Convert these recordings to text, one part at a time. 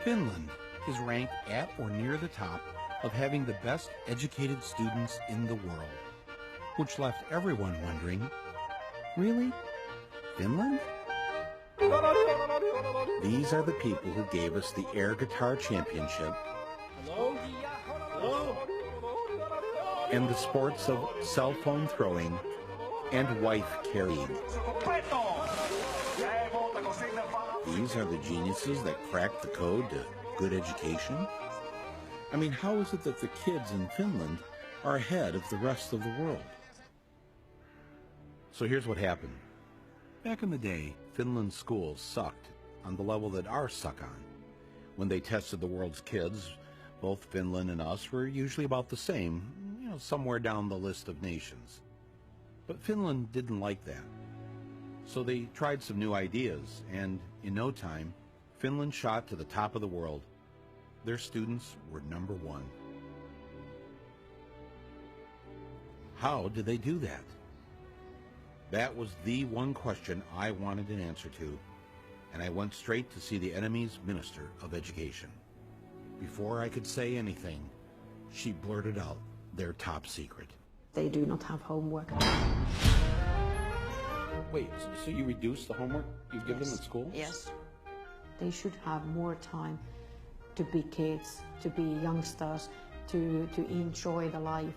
Finland is ranked at or near the top of having the best educated students in the world, which left everyone wondering, really? Finland? These are the people who gave us the air guitar championship. Hello? Hello? And the sports of cell phone throwing and wife carrying. These are the geniuses that cracked the code to good education. I mean, how is it that the kids in Finland are ahead of the rest of the world? So here's what happened. Back in the day, Finland's schools sucked on the level that ours suck on. When they tested the world's kids, both Finland and us were usually about the same, somewhere down the list of nations. But Finland didn't like that. So they tried some new ideas, and in no time, Finland shot to the top of the world. Their students were #1. How did they do that? That was the one question I wanted an answer to, and I went straight to see the enemy's Minister of Education. Before I could say anything, she blurted out their top secret. They do not have homework. Wait, so you reduce the homework you give them at school? Yes. They should have more time to be kids, to be youngsters, to enjoy the life.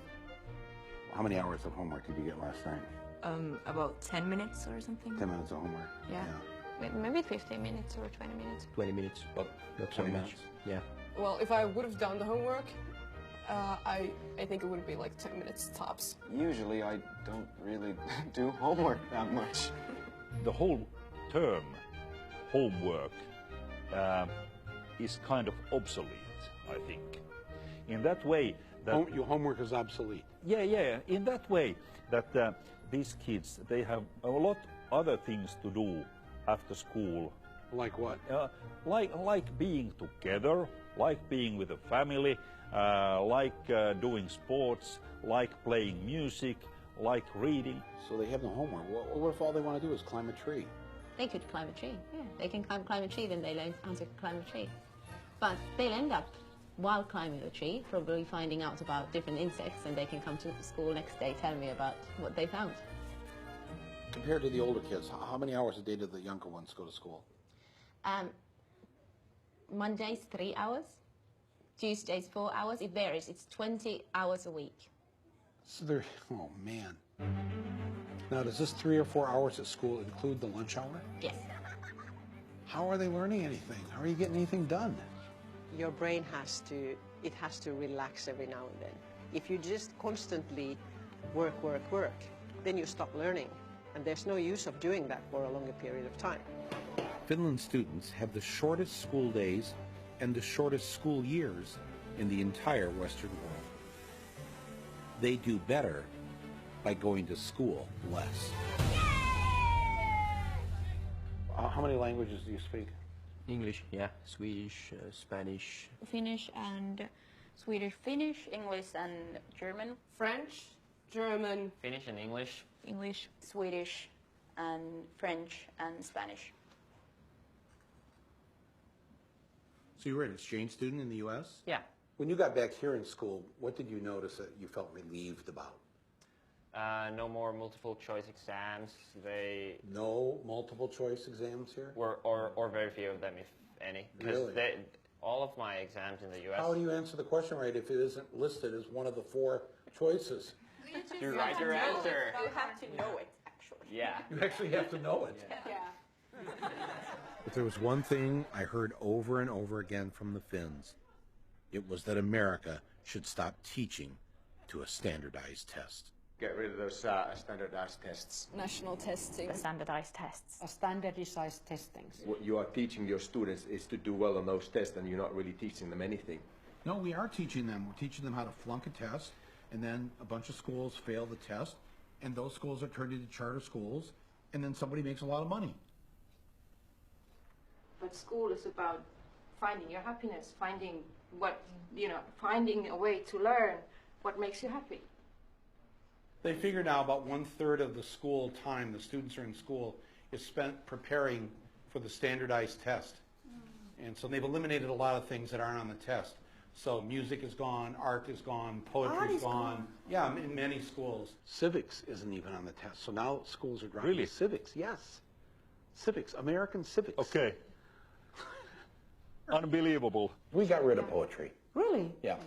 How many hours of homework did you get last time? About 10 minutes or something. 10 minutes of homework? Yeah. Maybe 15 minutes or 20 minutes. 20 minutes, but not so 20 much. minutes? Yeah. Well, if I would have done the homework, I think it would be like 10 minutes tops. Usually I don't really do homework that much. The whole term homework is kind of obsolete, I think. In that way that... Your homework is obsolete? Yeah. In that way that these kids, they have a lot other things to do after school. Like what? Like being together, like being with a family, like doing sports, like playing music, like reading. So they have no homework. What if all they want to do is climb a tree? They could climb a tree, yeah. They can climb a tree, then they learn how to climb a tree. But they'll end up, while climbing the tree, probably finding out about different insects, and they can come to the school next day, tell me about what they found. Compared to the older kids, how many hours a day do the younger ones go to school? Mondays, 3 hours. Tuesdays, 4 hours. It varies. It's 20 hours a week. So they're, oh man. Now, does this 3 or 4 hours at school include the lunch hour? Yes. How are they learning anything? How are you getting anything done? Your brain has to relax every now and then. If you just constantly work, then you stop learning. And there's no use of doing that for a longer period of time. Finland students have the shortest school days and the shortest school years in the entire Western world. They do better by going to school less. How many languages do you speak? English, yeah. Swedish, Spanish. Finnish and Swedish. Finnish, English and German. French, German. Finnish and English. English, Swedish and French and Spanish. So you were an exchange student in the U.S.? Yeah. When you got back here in school, what did you notice that you felt relieved about? No more multiple choice exams. No multiple choice exams here? Or very few of them, if any. Really? Because all of my exams in the U.S. How do you answer the question right if it isn't listed as one of the 4 choices? You write your answer. You have to know it, actually. Yeah. You actually have to know it. Yeah. If there was one thing I heard over and over again from the Finns, it was that America should stop teaching to a standardized test. Get rid of those standardized tests. National testing. The standardized tests. Standardized testings. What you are teaching your students is to do well on those tests, and you're not really teaching them anything. No, we are teaching them. We're teaching them how to flunk a test, and then a bunch of schools fail the test, and those schools are turned into charter schools, and then somebody makes a lot of money. But school is about finding your happiness, finding finding a way to learn what makes you happy. They figure now about 1/3 of the school time the students are in school is spent preparing for the standardized test. And so they've eliminated a lot of things that aren't on the test. So music is gone, art is gone, poetry is gone. Yeah, in many schools. Civics isn't even on the test. So now schools are dropping Really? civics. Yes. Civics, American civics. Okay. Unbelievable. We got rid of poetry. Really? Yeah.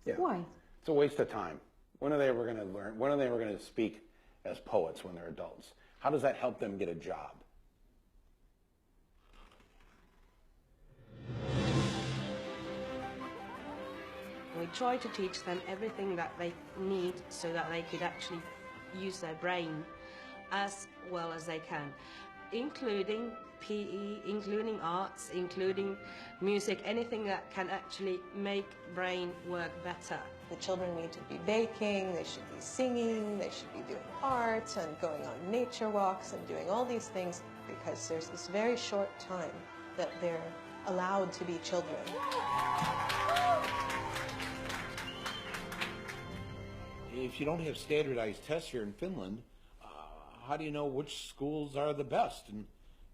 Yeah. Why? It's a waste of time. When are they ever going to learn? When are they ever going to speak as poets when they're adults? How does that help them get a job? We try to teach them everything that they need so that they could actually use their brain as well as they can, including PE, including arts, including music, anything that can actually make brain work better. The children need to be baking, they should be singing, they should be doing art and going on nature walks and doing all these things because there's this very short time that they're allowed to be children. If you don't have standardized tests here in Finland, how do you know which schools are the best? And,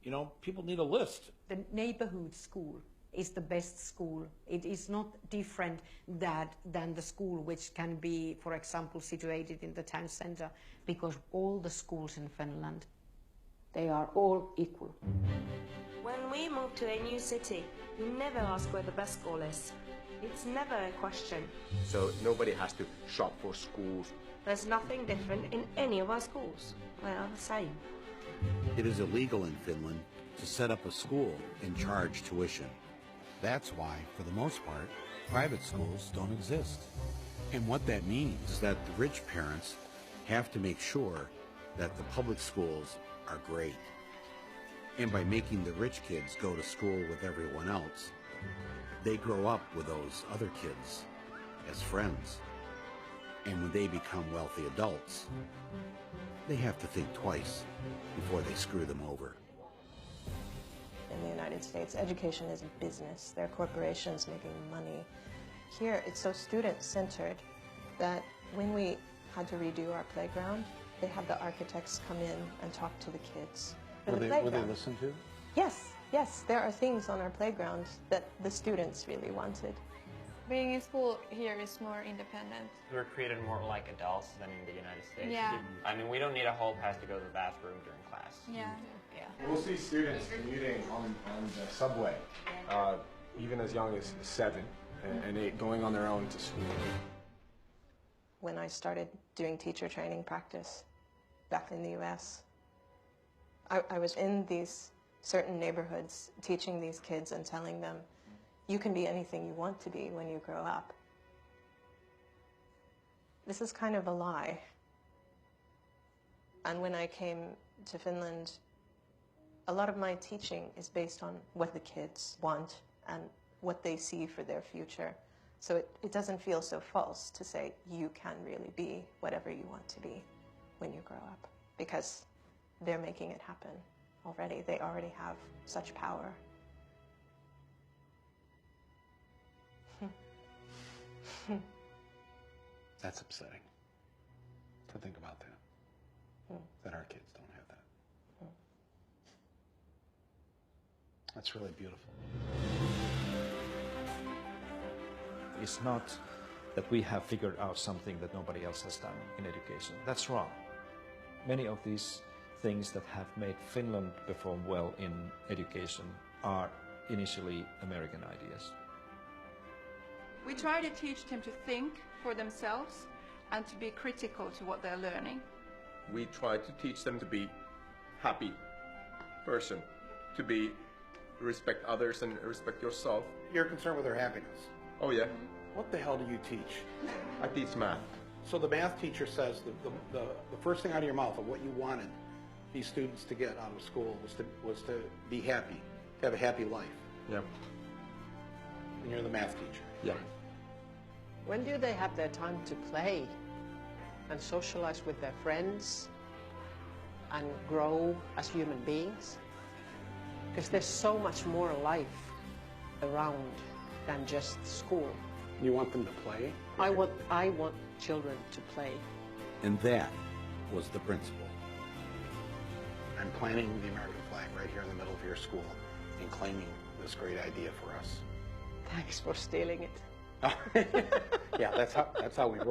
you know, people need a list. The neighborhood school is the best school. It is not different than the school which can be, for example, situated in the town center, because all the schools in Finland, they are all equal. When we move to a new city, we never ask where the best school is. It's never a question. So nobody has to shop for schools. There's nothing different in any of our schools. They are the same. It is illegal in Finland to set up a school and charge tuition. That's why, for the most part, private schools don't exist. And what that means is that the rich parents have to make sure that the public schools are great. And by making the rich kids go to school with everyone else, they grow up with those other kids as friends. And when they become wealthy adults, they have to think twice before they screw them over. In the United States, education is a business. There are corporations making money. Here, it's so student-centered that when we had to redo our playground, they had the architects come in and talk to the kids. Were they listened to? Yes, yes. There are things on our playground that the students really wanted. Being in school here is more independent. We're treated more like adults than in the United States. Yeah. I mean, we don't need a hall pass to go to the bathroom during class. Yeah. Yeah. We'll see students commuting on the subway, even as young as 7 and 8, going on their own to school. When I started doing teacher training practice back in the US, I was in these certain neighborhoods teaching these kids and telling them, you can be anything you want to be when you grow up. This is kind of a lie. And when I came to Finland, a lot of my teaching is based on what the kids want and what they see for their future. So it doesn't feel so false to say you can really be whatever you want to be when you grow up, because they're making it happen already. They already have such power. That's upsetting to think about that, that our kids don't have that. That's really beautiful. It's not that we have figured out something that nobody else has done in education. That's wrong. Many of these things that have made Finland perform well in education are initially American ideas. We try to teach them to think for themselves and to be critical to what they're learning. We try to teach them to be happy person, to respect others and respect yourself. You're concerned with their happiness. Oh yeah. What the hell do you teach? I teach math. So the math teacher says the first thing out of your mouth of what you wanted these students to get out of school was to be happy, to have a happy life. Yeah. And you're the math teacher. Yeah. When do they have their time to play and socialize with their friends and grow as human beings? Because there's so much more life around than just school. You want them to play? I want children to play. And that was the principle. I'm planting the American flag right here in the middle of your school and claiming this great idea for us. Thanks for stealing it. Yeah, that's how we roll.